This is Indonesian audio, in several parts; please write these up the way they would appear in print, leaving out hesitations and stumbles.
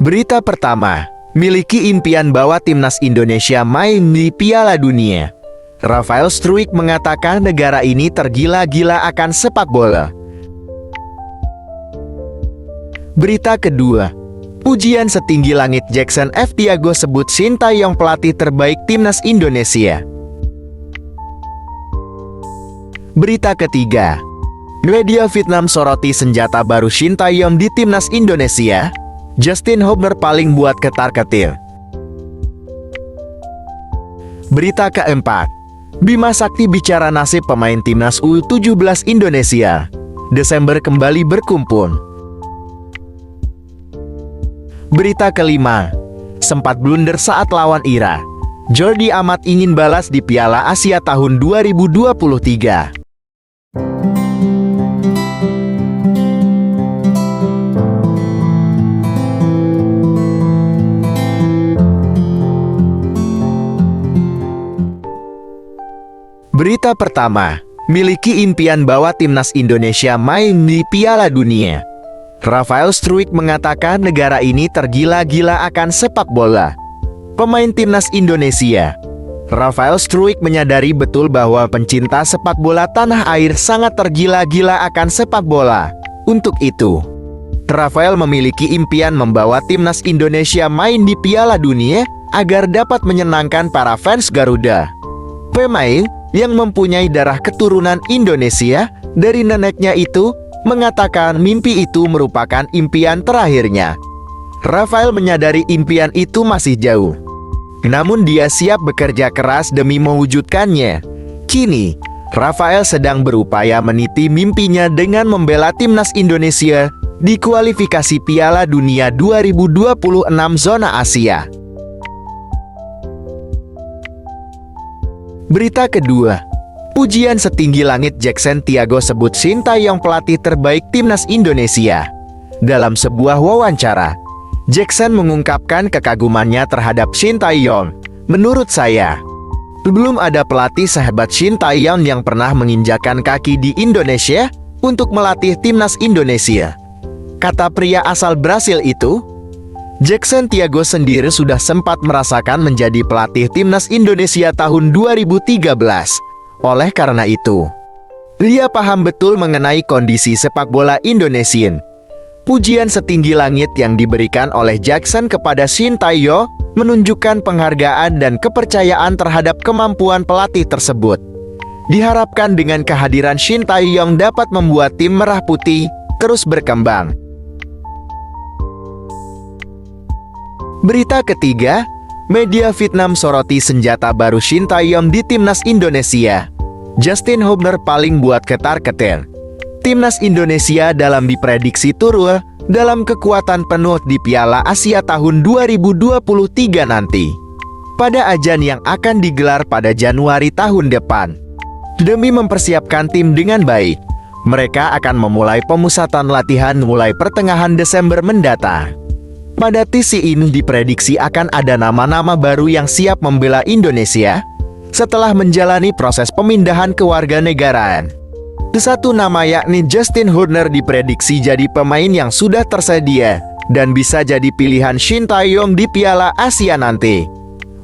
Berita pertama, miliki impian bawa timnas Indonesia main di Piala Dunia. Rafael Struijk mengatakan negara ini tergila-gila akan sepak bola. Berita kedua, pujian setinggi langit Jackson F. Tiago sebut Sintayong pelatih terbaik timnas Indonesia. Berita ketiga, media Vietnam soroti senjata baru Sintayong di timnas Indonesia. Justin Hubner paling buat ketar-ketir. Berita keempat, Bima Sakti bicara nasib pemain timnas U17 Indonesia. Desember kembali berkumpul. Berita kelima, sempat blunder saat lawan Ira. Jordi Amat ingin balas di Piala Asia tahun 2023. Berita pertama, miliki impian bawa timnas Indonesia main di Piala Dunia. Rafael Struijk mengatakan negara ini tergila-gila akan sepak bola. Pemain timnas Indonesia, Rafael Struijk menyadari betul bahwa pencinta sepak bola tanah air sangat tergila-gila akan sepak bola. Untuk itu, Rafael memiliki impian membawa timnas Indonesia main di Piala Dunia agar dapat menyenangkan para fans Garuda. Pemain yang mempunyai darah keturunan Indonesia dari neneknya itu mengatakan mimpi itu merupakan impian terakhirnya. Rafael menyadari impian itu masih jauh, namun dia siap bekerja keras demi mewujudkannya. Kini, Rafael sedang berupaya meniti mimpinya dengan membela timnas Indonesia di kualifikasi Piala Dunia 2026 zona Asia. Berita kedua, pujian setinggi langit Jackson Tiago sebut Sintayong pelatih terbaik timnas Indonesia. Dalam sebuah wawancara, Jackson mengungkapkan kekagumannya terhadap Sintayong. Menurut saya, belum ada pelatih sehebat Sintayong yang pernah menginjakkan kaki di Indonesia untuk melatih timnas Indonesia, kata pria asal Brasil itu. Jackson Tiago sendiri sudah sempat merasakan menjadi pelatih timnas Indonesia tahun 2013. Oleh karena itu, dia paham betul mengenai kondisi sepak bola Indonesia. Pujian setinggi langit yang diberikan oleh Jackson kepada Sintayong menunjukkan penghargaan dan kepercayaan terhadap kemampuan pelatih tersebut. Diharapkan dengan kehadiran Sintayong dapat membuat tim merah putih terus berkembang. Berita ketiga, media Vietnam soroti senjata baru Sintayong di timnas Indonesia. Justin Hubner paling buat ketar-ketir. Timnas Indonesia dalam diprediksi turun dalam kekuatan penuh di Piala Asia tahun 2023 nanti, pada ajang yang akan digelar pada Januari tahun depan. Demi mempersiapkan tim dengan baik, mereka akan memulai pemusatan latihan mulai pertengahan Desember mendatang. Pada TC ini diprediksi akan ada nama-nama baru yang siap membela Indonesia setelah menjalani proses pemindahan kewarganegaraan. Satu nama yakni Justin Hubner diprediksi jadi pemain yang sudah tersedia dan bisa jadi pilihan Sintayong di Piala Asia nanti.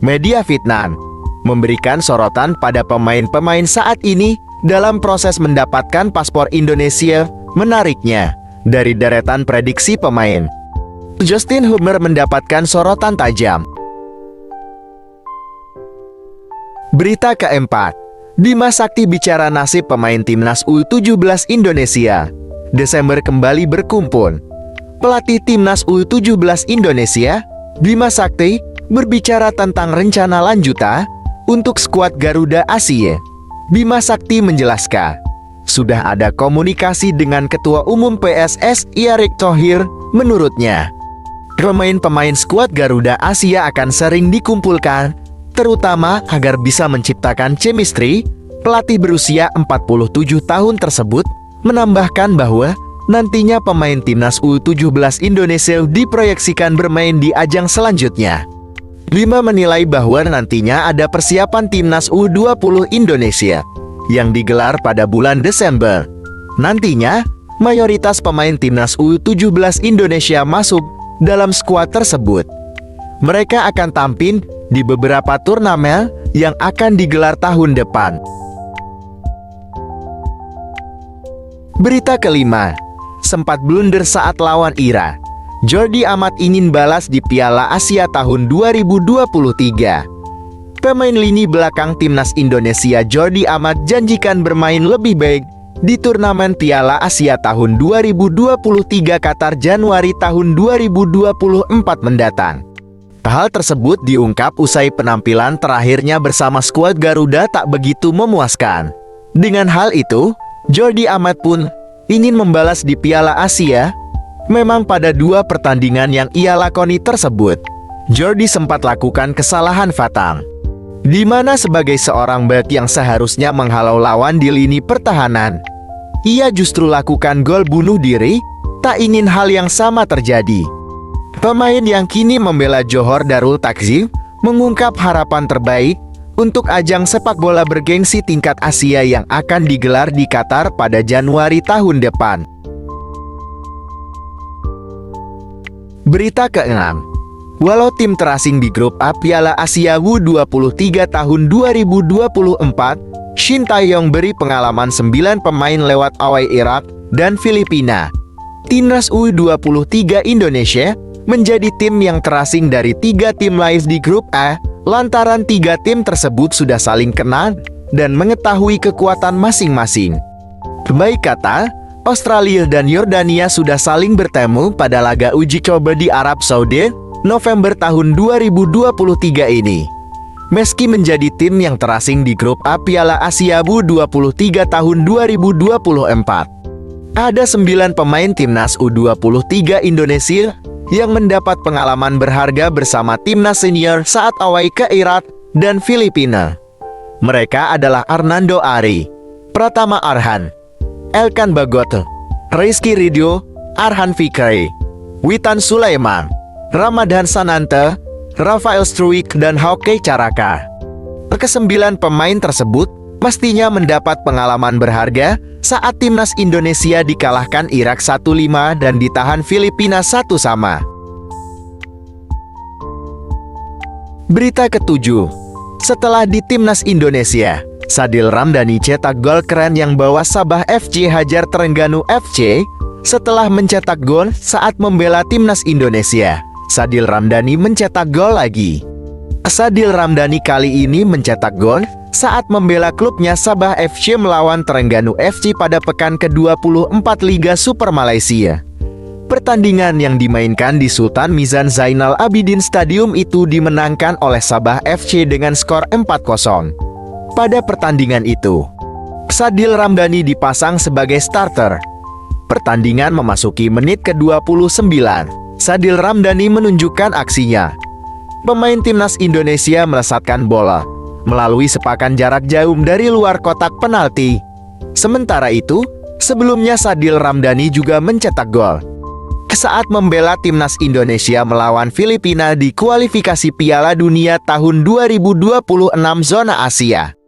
Media Vietnam memberikan sorotan pada pemain-pemain saat ini dalam proses mendapatkan paspor Indonesia. Menariknya, dari deretan prediksi pemain, Justin Hubner mendapatkan sorotan tajam. Berita keempat, Bima Sakti bicara nasib pemain timnas U17 Indonesia. Desember kembali berkumpul. Pelatih timnas U17 Indonesia, Bima Sakti, berbicara tentang rencana lanjutan untuk skuad Garuda Asia. Bima Sakti menjelaskan, sudah ada komunikasi dengan Ketua Umum PSSI Erick Thohir. Menurutnya, pemain-pemain skuad Garuda Asia akan sering dikumpulkan, terutama agar bisa menciptakan chemistry. Pelatih berusia 47 tahun tersebut menambahkan bahwa nantinya pemain timnas U17 Indonesia diproyeksikan bermain di ajang selanjutnya. Bima menilai bahwa nantinya ada persiapan timnas U20 Indonesia yang digelar pada bulan Desember. Nantinya, mayoritas pemain timnas U17 Indonesia masuk dalam skuad tersebut. Mereka akan tampil di beberapa turnamen yang akan digelar tahun depan. Berita kelima, sempat blunder saat lawan Irak. Jordi Amat ingin balas di Piala Asia tahun 2023. Pemain lini belakang timnas Indonesia Jordi Amat janjikan bermain lebih baik di turnamen Piala Asia tahun 2023 Qatar Januari tahun 2024 mendatang. Hal tersebut diungkap usai penampilan terakhirnya bersama skuad Garuda tak begitu memuaskan. Dengan hal itu, Jordi Amat pun ingin membalas di Piala Asia. Memang pada 2 pertandingan yang ia lakoni tersebut, Jordi sempat lakukan kesalahan fatal, di mana sebagai seorang bek yang seharusnya menghalau lawan di lini pertahanan, ia justru lakukan gol bunuh diri. Tak ingin hal yang sama terjadi. Pemain yang kini membela Johor Darul Takzim mengungkap harapan terbaik untuk ajang sepak bola bergengsi tingkat Asia yang akan digelar di Qatar pada Januari tahun depan. Berita ke-6, walau tim terasing di grup A Piala Asia U23 tahun 2024, Shin Tae-yong beri pengalaman 9 pemain lewat awai Irak dan Filipina. Timnas U23 Indonesia menjadi tim yang terasing dari 3 tim lain di grup A, lantaran 3 tim tersebut sudah saling kenal dan mengetahui kekuatan masing-masing. Baik kata, Australia dan Yordania sudah saling bertemu pada laga uji coba di Arab Saudi, November tahun 2023 ini. Meski menjadi tim yang terasing di grup A Piala Asia U23 tahun 2024, ada 9 pemain timnas U23 Indonesia yang mendapat pengalaman berharga bersama timnas senior saat awai ke Irak dan Filipina. Mereka adalah Arnando Ari, Pratama Arhan, Elkan Bagot, Rizky Ridho, Arhan Fikri, Witan Sulaiman, Ramadhan Sananta, Rafael Struik, dan Hauke Caraka. Ke-9 pemain tersebut pastinya mendapat pengalaman berharga saat timnas Indonesia dikalahkan Irak 1-5 dan ditahan Filipina 1-0. Berita ke-7, setelah di timnas Indonesia, Sadil Ramdhani cetak gol keren yang bawa Sabah FC hajar Terengganu FC. Setelah mencetak gol saat membela timnas Indonesia, Sadil Ramdhani mencetak gol lagi. Sadil Ramdhani kali ini mencetak gol saat membela klubnya Sabah FC melawan Terengganu FC pada pekan ke-24 Liga Super Malaysia. Pertandingan yang dimainkan di Sultan Mizan Zainal Abidin Stadium itu dimenangkan oleh Sabah FC dengan skor 4-0. Pada pertandingan itu, Sadil Ramdhani dipasang sebagai starter. Pertandingan memasuki menit ke-29. Sadil Ramdhani menunjukkan aksinya. Pemain timnas Indonesia melesatkan bola melalui sepakan jarak jauh dari luar kotak penalti. Sementara itu, sebelumnya Sadil Ramdhani juga mencetak gol saat membela timnas Indonesia melawan Filipina di kualifikasi Piala Dunia tahun 2026 zona Asia.